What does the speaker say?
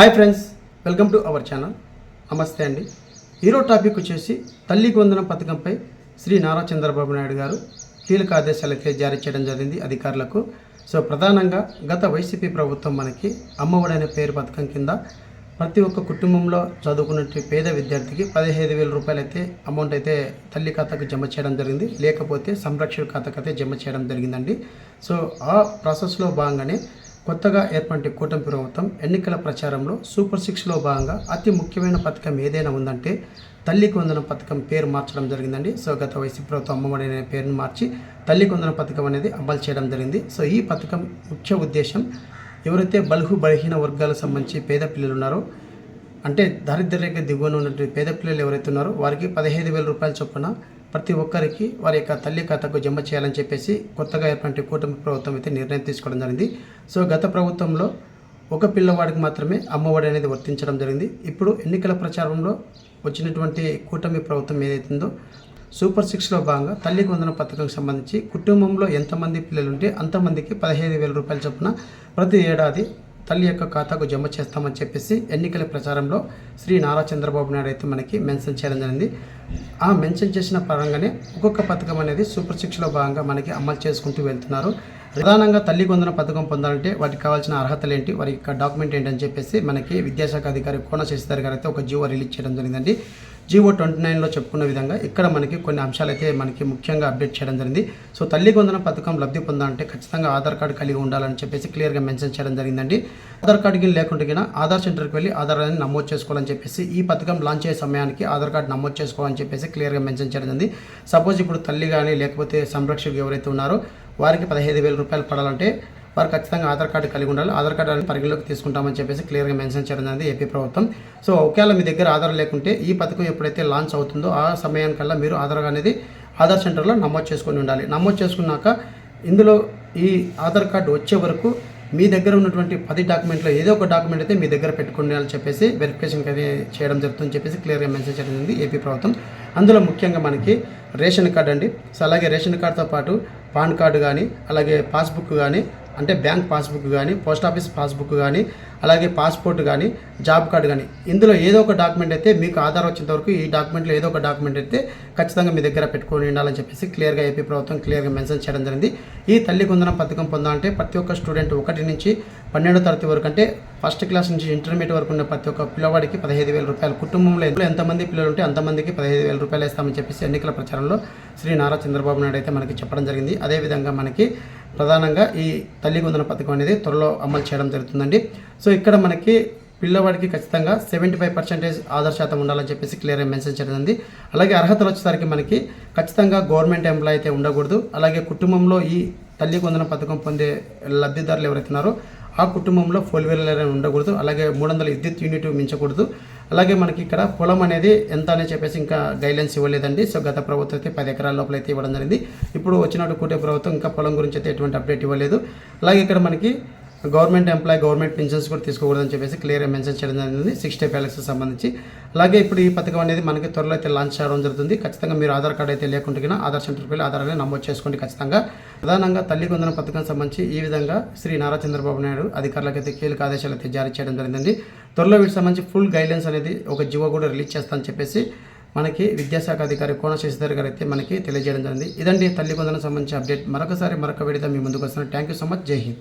Hi friends, welcome to our channel. నమస్తే అండి. ఈరోజు టాపిక్ వచ్చేసి తల్లికి వందనం పథకంపై శ్రీ నారా చంద్రబాబు నాయుడు గారు కీలక ఆదేశాలు అయితే జారీ చేయడం జరిగింది అధికారులకు. ప్రధానంగా గత వైసీపీ ప్రభుత్వం మనకి అమ్మఒడి అనే పేరు పథకం కింద ప్రతి ఒక్క కుటుంబంలో చదువుకున్న పేద విద్యార్థికి 15,000 రూపాయలు అయితే అమౌంట్ అయితే తల్లి ఖాతాకు జమ చేయడం జరిగింది, లేకపోతే సంరక్షణ ఖాతాకు అయితే జమ చేయడం జరిగిందండి. ఆ ప్రాసెస్లో భాగంగానే కొత్తగా ఏర్పడిన కూటమి ప్రభుత్వం ఎన్నికల ప్రచారంలో సూపర్ 6లో భాగంగా అతి ముఖ్యమైన పథకం ఏదైనా ఉందంటే తల్లికి వందనం పథకం పేరు మార్చడం జరిగిందండి. గత వైసీపీ ప్రభుత్వం అమ్మఒడి అనే పేరును మార్చి తల్లికి వందనం పథకం అనేది అమలు చేయడం జరిగింది. ఈ పథకం ముఖ్య ఉద్దేశం ఎవరైతే బలహీన వర్గాలకు సంబంధించి పేద పిల్లలు ఉన్నారో, అంటే దారిద్ర్యరేఖ దిగువన ఉన్నటువంటి పేద పిల్లలు ఎవరైతే ఉన్నారో వారికి 15,000 రూపాయల చొప్పున ప్రతి ఒక్కరికి వారి యొక్క తల్లి ఖాతాకు జమ చేయాలని చెప్పేసి కొత్తగా ఏర్పడిన కూటమి ప్రభుత్వం అయితే నిర్ణయం తీసుకోవడం జరిగింది. గత ప్రభుత్వంలో ఒక పిల్లవాడికి మాత్రమే అమ్మఒడి అనేది వర్తించడం జరిగింది. ఇప్పుడు ఎన్నికల ప్రచారంలో వచ్చినటువంటి కూటమి ప్రభుత్వం ఏదైతుందో సూపర్ 6లో భాగంగా తల్లికి వందనం పథకంకి సంబంధించి కుటుంబంలో ఎంతమంది పిల్లలు ఉంటే అంతమందికి 15,000 రూపాయల చొప్పున ప్రతి ఏడాది తల్లి యొక్క ఖాతాకు జమ చేస్తామని చెప్పేసి ఎన్నికల ప్రచారంలో శ్రీ నారా చంద్రబాబు నాయుడు అయితే మనకి మెన్షన్ చేయడం జరిగింది. ఆ మెన్షన్ చేసిన పరంగానే ఒక్కొక్క పథకం అనేది సూపర్ 6లో భాగంగా మనకి అమలు చేసుకుంటూ వెళ్తున్నారు. ప్రధానంగా తల్లికి వందనం పథకం పొందాలంటే వాటికి కావాల్సిన అర్హతలు ఏంటి, వారి యొక్క డాక్యుమెంట్ ఏంటని చెప్పేసి మనకి విద్యాశాఖ అధికారి కోన శశిధర్ గారు అయితే ఒక జీవో రిలీజ్ చేయడం జరిగిందండి. జీవో 29లో చెప్పుకున్న విధంగా ఇక్కడ మనకి కొన్ని అంశాలు అయితే మనకి ముఖ్యంగా అప్డేట్ చేయడం జరిగింది. తల్లికి వందనం పథకం లబ్ధి పొందాలంటే ఖచ్చితంగా ఆధార్ కార్డు కలిగి ఉండాలని చెప్పేసి క్లియర్గా మెన్షన్ చేయడం జరిగిందండి. ఆధార్ కార్డుకి లేకుండా ఆధార్ సెంటర్కి వెళ్ళి ఆధార్ అనేది నమోదు చేసుకోవాలని చెప్పేసి ఈ పథకం లాంచ్ అయ్యే సమయానికి ఆధార్ కార్డు నమోదు చేసుకోవాలని చెప్పేసి క్లియర్గా మెన్షన్ చేయడం జరిగింది. సపోజ్ ఇప్పుడు తల్లి కానీ లేకపోతే సంరక్షకులు ఎవరైతే ఉన్నారో వారికి 15,000 రూపాయలు పడాలంటే వారు ఖచ్చితంగా ఆధార్ కార్డు కలిగి ఉండాలి. ఆధార్ కార్డు అనేది పరిగణలోకి తీసుకుంటామని చెప్పేసి క్లియర్గా మెన్షన్ చేయడం జరిగింది ఏపీ ప్రభుత్వం. ఒకవేళ మీ దగ్గర ఆధార్ లేకుంటే ఈ పథకం ఎప్పుడైతే లాంచ్ అవుతుందో ఆ సమయానికల్లా మీరు ఆధార్ సెంటర్లో నమోదు చేసుకొని ఉండాలి. నమోదు చేసుకున్నాక ఇందులో ఈ ఆధార్ కార్డు వచ్చే వరకు మీ దగ్గర ఉన్నటువంటి 10 డాక్యుమెంట్లో ఏదో ఒక డాక్యుమెంట్ అయితే మీ దగ్గర పెట్టుకుని అని చెప్పేసి వెరిఫికేషన్ చేయడం జరుగుతుందని చెప్పేసి క్లియర్గా మెన్షన్ చేయడం జరిగింది ఏపీ ప్రభుత్వం. అందులో ముఖ్యంగా మనకి రేషన్ కార్డు అండి. అలాగే రేషన్ కార్డుతో పాటు పాన్ కార్డు కానీ, అలాగే పాస్బుక్ కానీ, అంటే బ్యాంక్ పాస్బుక్ కానీ, పోస్ట్ ఆఫీస్ పాస్బుక్ కానీ, అలాగే పాస్పోర్ట్ కానీ, జాబ్ కార్డు కానీ, ఇందులో ఏదో ఒక డాక్యుమెంట్ అయితే మీకు ఆధార్ వచ్చేంత వరకు ఈ డాక్యుమెంట్లో ఏదో ఒక డాక్యుమెంట్ అయితే ఖచ్చితంగా మీ దగ్గర పెట్టుకొని ఉండాలని చెప్పేసి క్లియర్గా ఏపీ ప్రభుత్వం క్లియర్గా మెన్షన్ చేయడం జరిగింది. ఈ తల్లికి వందనం పథకం పొందాలంటే ప్రతి ఒక్క స్టూడెంట్ 1 నుంచి 12వ తరగతి వరకు, అంటే ఫస్ట్ క్లాస్ నుంచి ఇంటర్మీడియట్ వరకు ఉన్న ప్రతి ఒక్క పిల్లవాడికి 15,000 రూపాయలు, కుటుంబంలో ఎంతమంది పిల్లలు ఉంటే అంతమందికి 15,000 రూపాయలు ఇస్తామని చెప్పేసి ఎన్నికల ప్రచారంలో శ్రీ నారా చంద్రబాబు నాయుడు అయితే మనకి చెప్పడం జరిగింది. అదేవిధంగా మనకి ప్రధానంగా ఈ తల్లికి వందనం పథకం అనేది త్వరలో అమలు చేయడం జరుగుతుందండి. ఇక్కడ మనకి పిల్లవాడికి ఖచ్చితంగా 75% ఆధార్ శాతం ఉండాలని చెప్పేసి క్లియర్గా మెన్షన్ చేయడం. అలాగే అర్హతలు వచ్చేసరికి మనకి ఖచ్చితంగా గవర్నమెంట్ ఎంప్లాయ్ అయితే ఉండకూడదు. అలాగే కుటుంబంలో ఈ తల్లికి వందనం పథకం పొందే లబ్ధిదారులు ఎవరైతే ఉన్నారో ఆ కుటుంబంలో 4 వీలర్ ఉండకూడదు. అలాగే 300 విద్యుత్ యూనిట్ మించకూడదు. అలాగే మనకి ఇక్కడ పొలం అనేది ఎంత అని చెప్పేసి ఇంకా గైడ్లైన్స్ ఇవ్వలేదండి. గత ప్రభుత్వం అయితే 10 ఎకరాల లోపల అయితే ఇవ్వడం జరిగింది. ఇప్పుడు వచ్చినట్టు కూటమి ప్రభుత్వం ఇంకా పొలం గురించి అయితే ఎటువంటి అప్డేట్ ఇవ్వలేదు. అలాగే ఇక్కడ మనకి గవర్నమెంట్ ఎంప్లాయ్ గవర్నమెంట్ పెన్షన్స్ కూడా తీసుకోకూడదని చెప్పేసి క్లియర్గా మెన్షన్ చేయడం జరిగింది 65 సంబంధించి. అలాగే ఇప్పుడు ఈ పథకం అనేది మనకి త్వరలో అయితే లాంచ్ చేయడం జరుగుతుంది. ఖచ్చితంగా మీరు ఆధార్ కార్డు అయితే లేకుంటే ఆధార్ సెంటర్కి వెళ్ళి ఆధార్ అనేది నమోదు చేసుకోండి ఖచ్చితంగా. ప్రధానంగా తల్లికి వందనం పథకం సంబంధించి ఈ విధంగా శ్రీ నారా చంద్రబాబు నాయుడు అధికారులకు అయితే కీలక ఆదేశాలు అయితే జారీ చేయడం జరిగిందండి. త్వరలో వీటికి సంబంధించి ఫుల్ గైడ్లైన్స్ అనేది ఒక జీవో కూడా రిలీజ్ చేస్తానని చెప్పేసి మనకి విద్యాశాఖ అధికారి కోన శశిధర్ గారు అయితే మనకి తెలియజేయడం జరిగింది. ఇదండి తల్లికి వందనం సంబంధించి అప్డేట్. మరొక వీడియోతో మీ ముందుకు వస్తున్నాను. Thank you so much. జై హింద్.